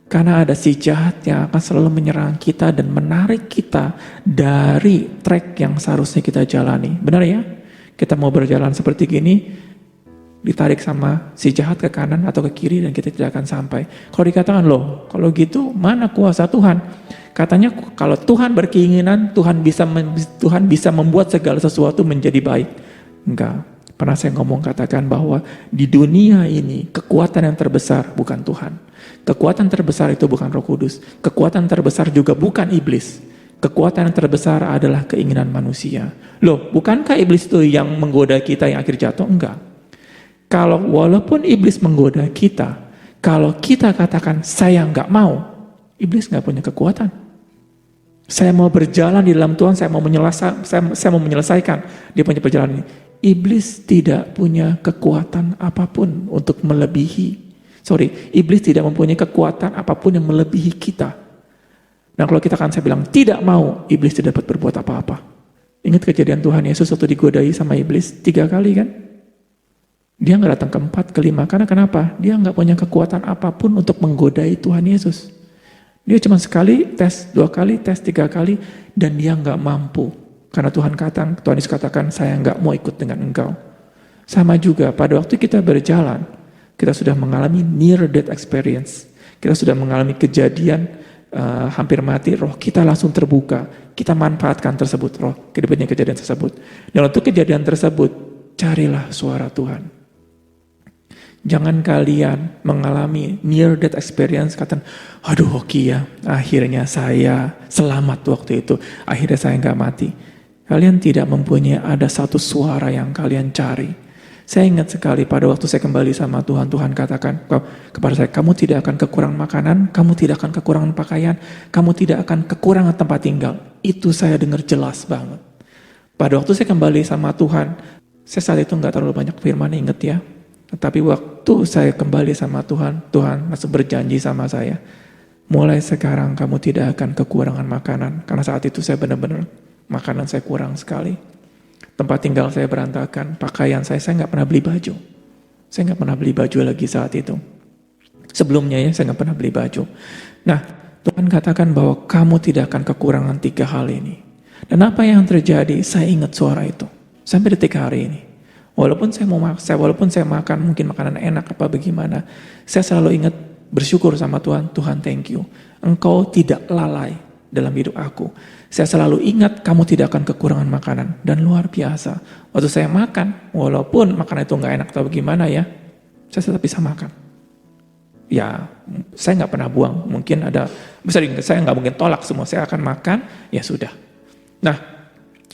Karena ada si jahat yang akan selalu menyerang kita dan menarik kita dari track yang seharusnya kita jalani. Benar ya? Kita mau berjalan seperti gini, ditarik sama si jahat ke kanan atau ke kiri dan kita tidak akan sampai. Kalau dikatakan, loh, kalau gitu mana kuasa Tuhan? Katanya kalau Tuhan berkeinginan, Tuhan bisa membuat segala sesuatu menjadi baik. Enggak. Pernah saya katakan bahwa di dunia ini kekuatan yang terbesar bukan Tuhan. Kekuatan terbesar itu bukan Roh Kudus. Kekuatan terbesar juga bukan iblis. Kekuatan yang terbesar adalah keinginan manusia. Loh, bukankah iblis itu yang menggoda kita yang akhir jatuh? Enggak. Kalau walaupun iblis menggoda kita, kalau kita katakan saya enggak mau, iblis enggak punya kekuatan. Saya mau berjalan di dalam Tuhan, saya mau menyelesaikan dia punya perjalanan ini. Iblis tidak punya kekuatan apapun untuk melebihi. Iblis tidak mempunyai kekuatan apapun yang melebihi kita. Dan kalau saya bilang tidak mau, iblis tidak dapat berbuat apa-apa. Ingat kejadian Tuhan Yesus waktu digodai sama iblis 3 kali kan? Dia nggak datang ke 4, ke 5. Karena kenapa? Dia nggak punya kekuatan apapun untuk menggodai Tuhan Yesus. Dia cuma sekali tes, 2 kali tes, 3 kali, dan dia nggak mampu. Karena Tuhan Yesus katakan, saya nggak mau ikut dengan engkau. Sama juga pada waktu kita berjalan, kita sudah mengalami near death experience. Kita sudah mengalami kejadian hampir mati, roh kita langsung terbuka. Kita manfaatkan tersebut, roh kedepannya kejadian tersebut. Dan untuk kejadian tersebut, carilah suara Tuhan. Jangan kalian mengalami near death experience, katakan, aduh hoki ya, akhirnya saya selamat waktu itu, akhirnya saya nggak mati. Kalian tidak mempunyai ada satu suara yang kalian cari. Saya ingat sekali pada waktu saya kembali sama Tuhan, Tuhan katakan kepada saya, kamu tidak akan kekurangan makanan, kamu tidak akan kekurangan pakaian, kamu tidak akan kekurangan tempat tinggal. Itu saya dengar jelas banget. Pada waktu saya kembali sama Tuhan, saya saat itu nggak terlalu banyak firman, ingat ya. Tetapi waktu saya kembali sama Tuhan, Tuhan langsung berjanji sama saya, mulai sekarang kamu tidak akan kekurangan makanan. Karena saat itu saya benar-benar makanan saya kurang sekali. Tempat tinggal saya berantakan, pakaian saya nggak pernah beli baju. Saya nggak pernah beli baju lagi saat itu. Sebelumnya ya, saya nggak pernah beli baju. Nah, Tuhan katakan bahwa kamu tidak akan kekurangan 3 hal ini. Dan apa yang terjadi, saya ingat suara itu. Sampai detik hari ini. Walaupun saya makan mungkin makanan enak apa bagaimana, saya selalu ingat bersyukur sama Tuhan. Tuhan, thank you. Engkau tidak lalai dalam hidup aku. Saya selalu ingat kamu tidak akan kekurangan makanan. Dan luar biasa. Waktu saya makan, walaupun makanan itu nggak enak atau bagaimana ya, saya tetap bisa makan. Ya, saya nggak pernah buang. Mungkin saya nggak mungkin tolak semua. Saya akan makan, ya sudah. Nah,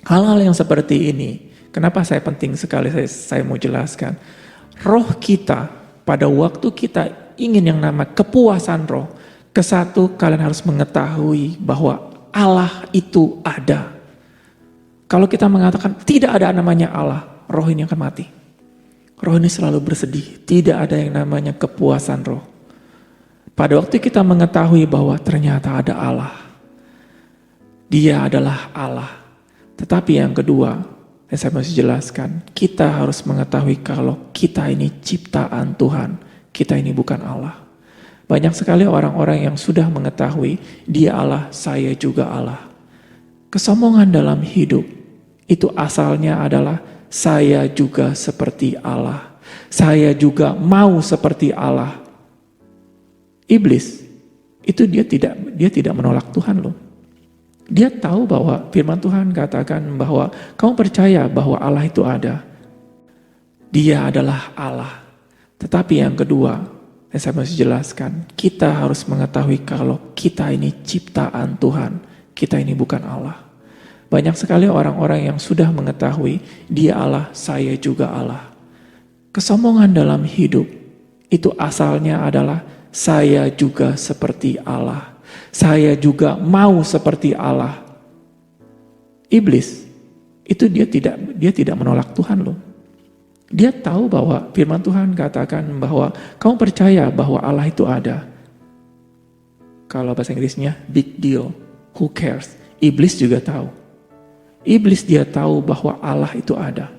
hal-hal yang seperti ini, kenapa saya penting sekali saya mau jelaskan. Roh kita, pada waktu kita ingin yang namanya kepuasan roh, kesatu kalian harus mengetahui bahwa Allah itu ada. Kalau kita mengatakan tidak ada namanya Allah, roh ini akan mati. Roh ini selalu bersedih, tidak ada yang namanya kepuasan roh. Pada waktu kita mengetahui bahwa ternyata ada Allah, Dia adalah Allah. Tetapi yang kedua, yang saya masih jelaskan, kita harus mengetahui kalau kita ini ciptaan Tuhan, kita ini bukan Allah. Banyak sekali orang-orang yang sudah mengetahui Dia Allah, saya juga Allah. Kesombongan dalam hidup itu asalnya adalah saya juga seperti Allah. Saya juga mau seperti Allah. Iblis itu dia tidak menolak Tuhan loh. Dia tahu bahwa firman Tuhan katakan bahwa kamu percaya bahwa Allah itu ada. Dia adalah Allah. Tetapi yang kedua, yang saya masih jelaskan, kita harus mengetahui kalau kita ini ciptaan Tuhan. Kita ini bukan Allah. Banyak sekali orang-orang yang sudah mengetahui Dia Allah, saya juga Allah. Kesombongan dalam hidup itu asalnya adalah saya juga seperti Allah. Saya juga mau seperti Allah. Iblis itu dia tidak menolak Tuhan loh. Dia tahu bahwa firman Tuhan katakan bahwa kamu percaya bahwa Allah itu ada. Kalau bahasa Inggrisnya big deal, who cares? Iblis juga tahu. Iblis dia tahu bahwa Allah itu ada.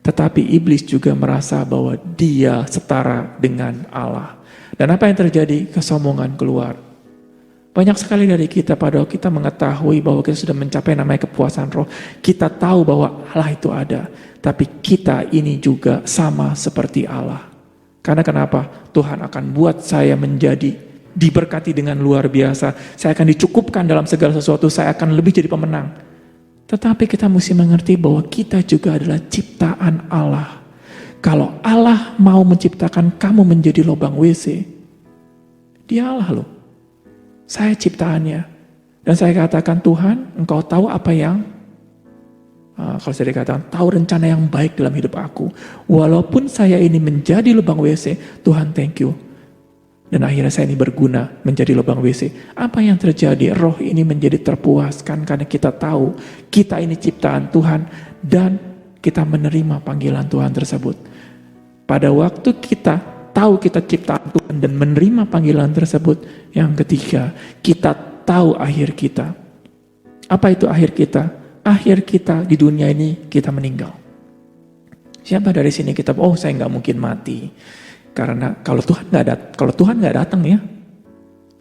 Tetapi iblis juga merasa bahwa dia setara dengan Allah. Dan apa yang terjadi? Kesombongan keluar. Banyak sekali dari kita pada kita mengetahui bahwa kita sudah mencapai namanya kepuasan roh. Kita tahu bahwa Allah itu ada. Tapi kita ini juga sama seperti Allah. Karena kenapa? Tuhan akan buat saya menjadi diberkati dengan luar biasa. Saya akan dicukupkan dalam segala sesuatu. Saya akan lebih jadi pemenang. Tetapi kita mesti mengerti bahwa kita juga adalah ciptaan Allah. Kalau Allah mau menciptakan kamu menjadi lubang WC, Dia Allah loh. Saya ciptaannya. Dan saya katakan, Tuhan, Engkau tahu apa yang, kalau saya dikatakan, tahu rencana yang baik dalam hidup aku. Walaupun saya ini menjadi lubang WC, Tuhan thank you. Dan akhirnya saya ini berguna menjadi lubang WC. Apa yang terjadi? Roh ini menjadi terpuaskan karena kita tahu kita ini ciptaan Tuhan dan kita menerima panggilan Tuhan tersebut. Pada waktu kita tahu kita ciptaan Tuhan dan menerima panggilan tersebut, yang ketiga, kita tahu akhir kita. Apa itu akhir kita? Akhir kita di dunia ini kita meninggal. Siapa dari sini kita, saya nggak mungkin mati. Karena kalau Tuhan nggak datang ya,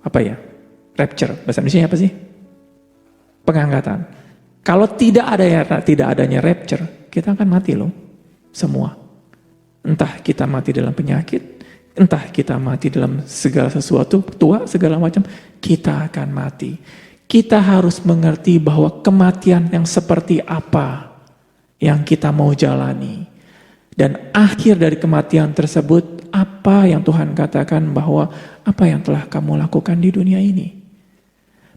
apa ya? Rapture, bahasa Indonesia apa sih? Pengangkatan. Kalau tidak adanya rapture, kita akan mati loh, semua. Entah kita mati dalam penyakit, entah kita mati dalam segala sesuatu, tua, segala macam, kita akan mati. Kita harus mengerti bahwa kematian yang seperti apa yang kita mau jalani. Dan akhir dari kematian tersebut, apa yang Tuhan katakan bahwa apa yang telah kamu lakukan di dunia ini.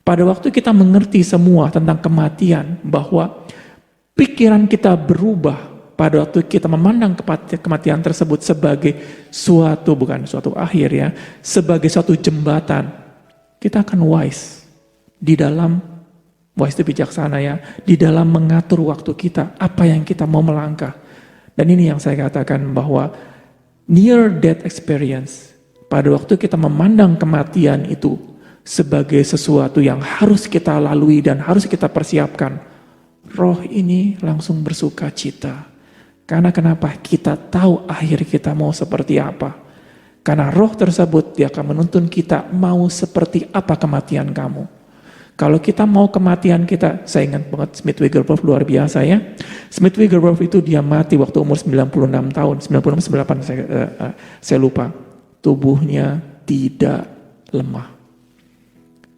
Pada waktu kita mengerti semua tentang kematian, bahwa pikiran kita berubah pada waktu kita memandang kematian tersebut sebagai bukan suatu akhir ya, sebagai suatu jembatan, kita akan wise itu bijaksana ya, di dalam mengatur waktu kita, apa yang kita mau melangkah. Dan ini yang saya katakan bahwa near death experience, pada waktu kita memandang kematian itu sebagai sesuatu yang harus kita lalui dan harus kita persiapkan, roh ini langsung bersuka cita. Karena kenapa? Kita tahu akhir kita mau seperti apa. Karena roh tersebut dia akan menuntun kita mau seperti apa kematian kamu. Kalau kita mau kematian kita, saya ingat banget Smith Wigglesworth luar biasa ya. Smith Wigglesworth itu dia mati waktu umur 96 tahun, 96 saya lupa. Tubuhnya tidak lemah.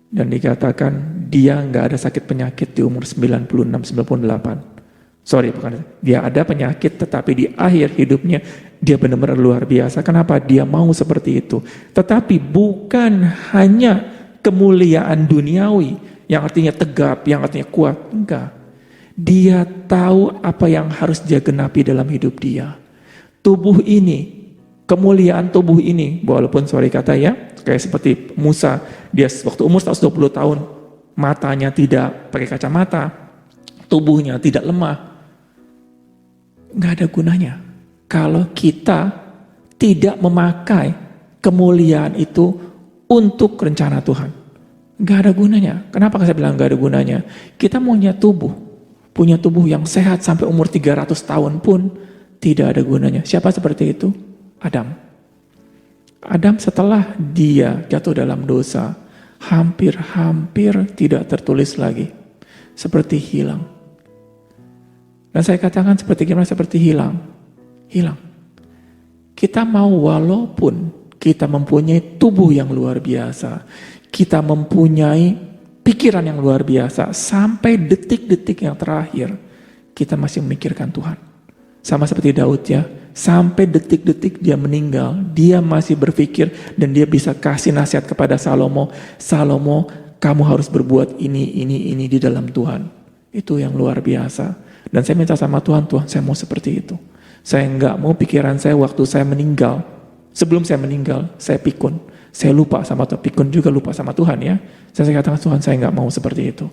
Dan dikatakan dia nggak ada sakit penyakit di umur 96-98. Sorry, bukan. Dia ada penyakit, tetapi di akhir hidupnya dia benar-benar luar biasa. Kenapa? Dia mau seperti itu. Tetapi bukan hanya kemuliaan duniawi, yang artinya tegap, yang artinya kuat. Enggak. Dia tahu apa yang harus dia genapi dalam hidup dia. Tubuh ini, kemuliaan tubuh ini, walaupun sorry kata ya, kayak seperti Musa, dia waktu umur 120 tahun, matanya tidak pakai kacamata, tubuhnya tidak lemah. Nggak ada gunanya kalau kita tidak memakai kemuliaan itu untuk rencana Tuhan. Nggak ada gunanya. Kenapa saya bilang nggak ada gunanya? Kita punya tubuh yang sehat sampai umur 300 tahun pun tidak ada gunanya. Siapa seperti itu? Adam. Adam setelah dia jatuh dalam dosa, hampir tidak tertulis lagi. Seperti hilang. Dan saya katakan seperti gimana? Seperti hilang. Kita mau walaupun kita mempunyai tubuh yang luar biasa, kita mempunyai pikiran yang luar biasa, sampai detik-detik yang terakhir, kita masih memikirkan Tuhan. Sama seperti Daud ya, sampai detik-detik dia meninggal, dia masih berpikir dan dia bisa kasih nasihat kepada Salomo, kamu harus berbuat ini di dalam Tuhan. Itu yang luar biasa. Dan saya minta sama Tuhan, saya mau seperti itu. Saya enggak mau pikiran saya waktu saya meninggal, sebelum saya meninggal, saya pikun. Saya lupa sama Tuhan, pikun juga lupa sama Tuhan ya. Saya katakan, Tuhan saya enggak mau seperti itu.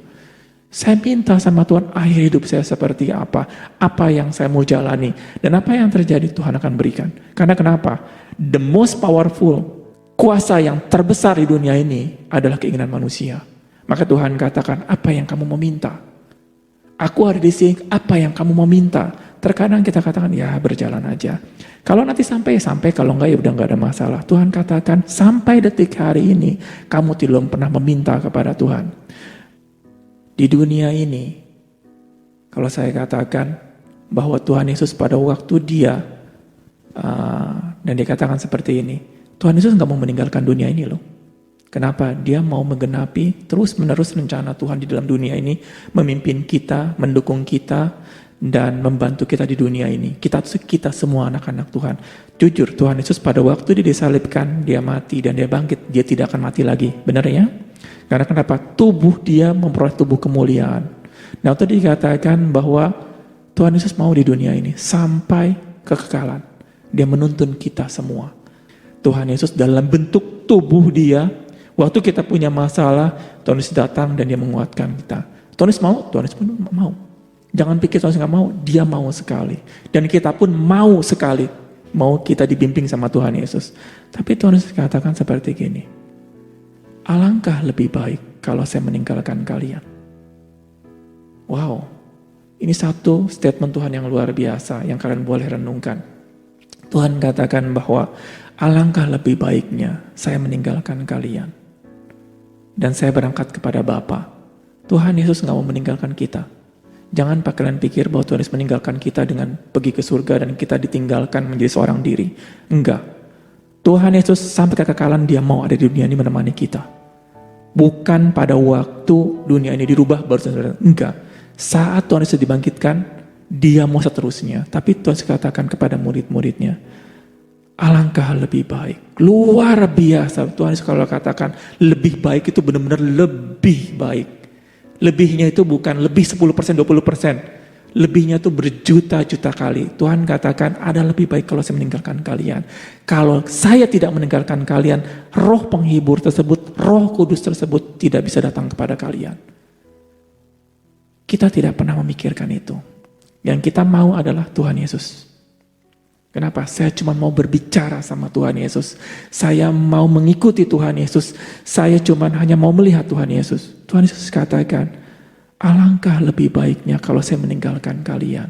Saya minta sama Tuhan, akhir hidup saya seperti apa yang saya mau jalani. Dan apa yang terjadi Tuhan akan berikan. Karena kenapa? The most powerful, kuasa yang terbesar di dunia ini adalah keinginan manusia. Maka Tuhan katakan, apa yang kamu mau minta? Aku ada di sini, apa yang kamu mau minta? Terkadang kita katakan, ya berjalan aja. Kalau nanti sampai, kalau enggak ya udah enggak ada masalah. Tuhan katakan, sampai detik hari ini, kamu belum pernah meminta kepada Tuhan. Di dunia ini, kalau saya katakan, bahwa Tuhan Yesus pada waktu dia, dan dia katakan seperti ini, Tuhan Yesus enggak mau meninggalkan dunia ini loh. Kenapa? Dia mau menggenapi terus-menerus rencana Tuhan di dalam dunia ini, memimpin kita, mendukung kita, dan membantu kita di dunia ini. Kita semua anak-anak Tuhan. Jujur, Tuhan Yesus pada waktu dia disalibkan, dia mati dan dia bangkit, dia tidak akan mati lagi. Benar ya? Karena kenapa? Tubuh dia memperoleh tubuh kemuliaan. Nah, tadi dikatakan bahwa Tuhan Yesus mau di dunia ini sampai kekekalan. Dia menuntun kita semua. Tuhan Yesus dalam bentuk tubuh dia, waktu kita punya masalah, Tuhan Yesus datang dan dia menguatkan kita. Tuhan Yesus mau? Tuhan Yesus pun mau. Jangan pikir Tuhan Yesus gak mau, dia mau sekali. Dan kita pun mau sekali, mau kita dibimbing sama Tuhan Yesus. Tapi Tuhan Yesus katakan seperti gini, alangkah lebih baik kalau saya meninggalkan kalian. Wow, ini satu statement Tuhan yang luar biasa, yang kalian boleh renungkan. Tuhan katakan bahwa alangkah lebih baiknya saya meninggalkan kalian. Dan saya berangkat kepada Bapa. Tuhan Yesus gak mau meninggalkan kita. Jangan kalian pikir bahwa Tuhan Yesus meninggalkan kita dengan pergi ke surga dan kita ditinggalkan menjadi seorang diri. Enggak. Tuhan Yesus sampai kekekalan dia mau ada di dunia ini menemani kita. Bukan pada waktu dunia ini dirubah baru saja. Enggak. Saat Tuhan Yesus dibangkitkan, dia mau seterusnya. Tapi Tuhan Yesus katakan kepada murid-muridnya, alangkah lebih baik. Luar biasa. Tuhan Yesus kalau katakan lebih baik itu benar-benar lebih baik. Lebihnya itu bukan lebih 10%, 20%. Lebihnya itu berjuta-juta kali. Tuhan katakan ada lebih baik kalau saya meninggalkan kalian. Kalau saya tidak meninggalkan kalian, roh penghibur tersebut, roh kudus tersebut tidak bisa datang kepada kalian. Kita tidak pernah memikirkan itu. Yang kita mau adalah Tuhan Yesus. Kenapa? Saya cuma mau berbicara sama Tuhan Yesus. Saya mau mengikuti Tuhan Yesus. Saya cuma hanya mau melihat Tuhan Yesus. Tuhan Yesus katakan, alangkah lebih baiknya kalau saya meninggalkan kalian.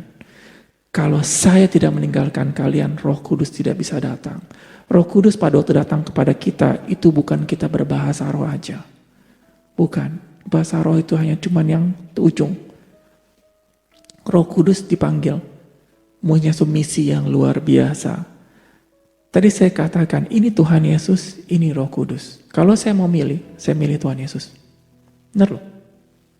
Kalau saya tidak meninggalkan kalian, Roh Kudus tidak bisa datang. Roh Kudus pada waktu datang kepada kita, itu bukan kita berbahasa roh aja. Bukan. Bahasa roh itu hanya cuma yang ujung. Roh Kudus dipanggil. Punya misi yang luar biasa. Tadi saya katakan, ini Tuhan Yesus, ini Roh Kudus. Kalau saya mau milih, saya milih Tuhan Yesus. Benar loh.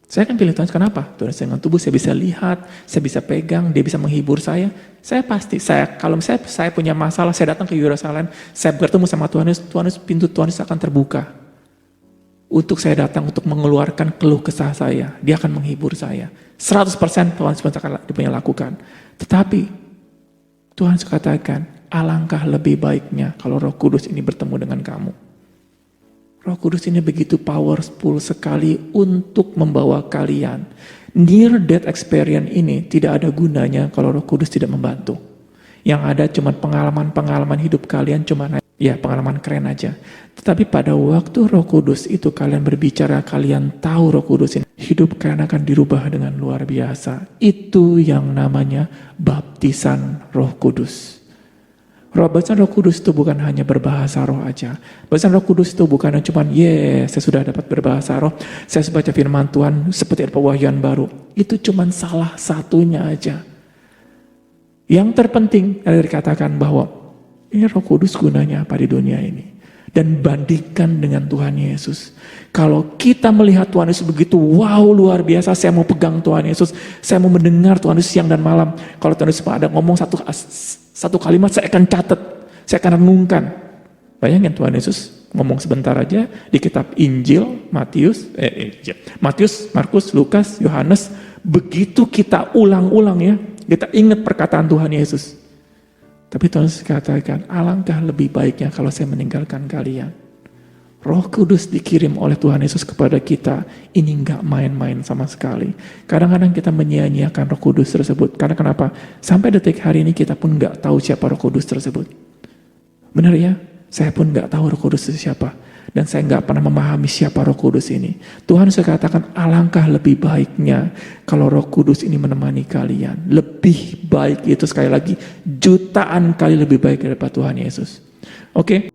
Saya kan pilih Tuhan, kenapa? Tuhan dengan tubuh saya bisa lihat, saya bisa pegang, dia bisa menghibur saya. Saya pasti, kalau misalnya saya punya masalah, saya datang ke Yerusalem, saya bertemu sama Tuhan Yesus, pintu Tuhan Yesus akan terbuka. Untuk saya datang, untuk mengeluarkan keluh kesah saya. Dia akan menghibur saya. 100% Tuhan Yesus akan lakukan. Tetapi, Tuhan Yesus katakan, alangkah lebih baiknya kalau Roh Kudus ini bertemu dengan kamu. Roh Kudus ini begitu powerful sekali untuk membawa kalian. Near death experience ini tidak ada gunanya kalau Roh Kudus tidak membantu. Yang ada cuma pengalaman-pengalaman hidup kalian, cuma ya pengalaman keren aja. Tetapi pada waktu Roh Kudus itu kalian berbicara, kalian tahu Roh Kudus ini, hidup kalian akan dirubah dengan luar biasa. Itu yang namanya baptisan Roh Kudus. Baptisan Roh Kudus itu bukan hanya berbahasa roh aja. Baptisan Roh Kudus itu bukan cuma, saya sudah dapat berbahasa roh, saya baca firman Tuhan seperti ada pewahyuan baru. Itu cuma salah satunya aja. Yang terpenting adalah dikatakan bahwa ini Roh Kudus gunanya apa di dunia ini. Dan bandingkan dengan Tuhan Yesus. Kalau kita melihat Tuhan Yesus begitu, wow luar biasa, saya mau pegang Tuhan Yesus, saya mau mendengar Tuhan Yesus siang dan malam. Kalau Tuhan Yesus ada ngomong satu kalimat, saya akan catat, saya akan renungkan. Bayangin Tuhan Yesus ngomong sebentar aja di kitab Injil, Matius, Markus, Lukas, Yohanes. Begitu kita ulang-ulang ya, kita ingat perkataan Tuhan Yesus. Tapi Tuhan Yesus katakan, alangkah lebih baiknya kalau saya meninggalkan kalian. Roh Kudus dikirim oleh Tuhan Yesus kepada kita, ini enggak main-main sama sekali. Kadang-kadang kita menyia-nyiakan Roh Kudus tersebut. Karena kenapa? Sampai detik hari ini kita pun enggak tahu siapa Roh Kudus tersebut. Benar ya? Saya pun enggak tahu Roh Kudus itu siapa. Dan saya enggak pernah memahami siapa Roh Kudus ini. Tuhan Yesus katakan, alangkah lebih baiknya kalau Roh Kudus ini menemani kalian. Lebih baik itu sekali lagi, jutaan kali lebih baik daripada Tuhan Yesus. Oke?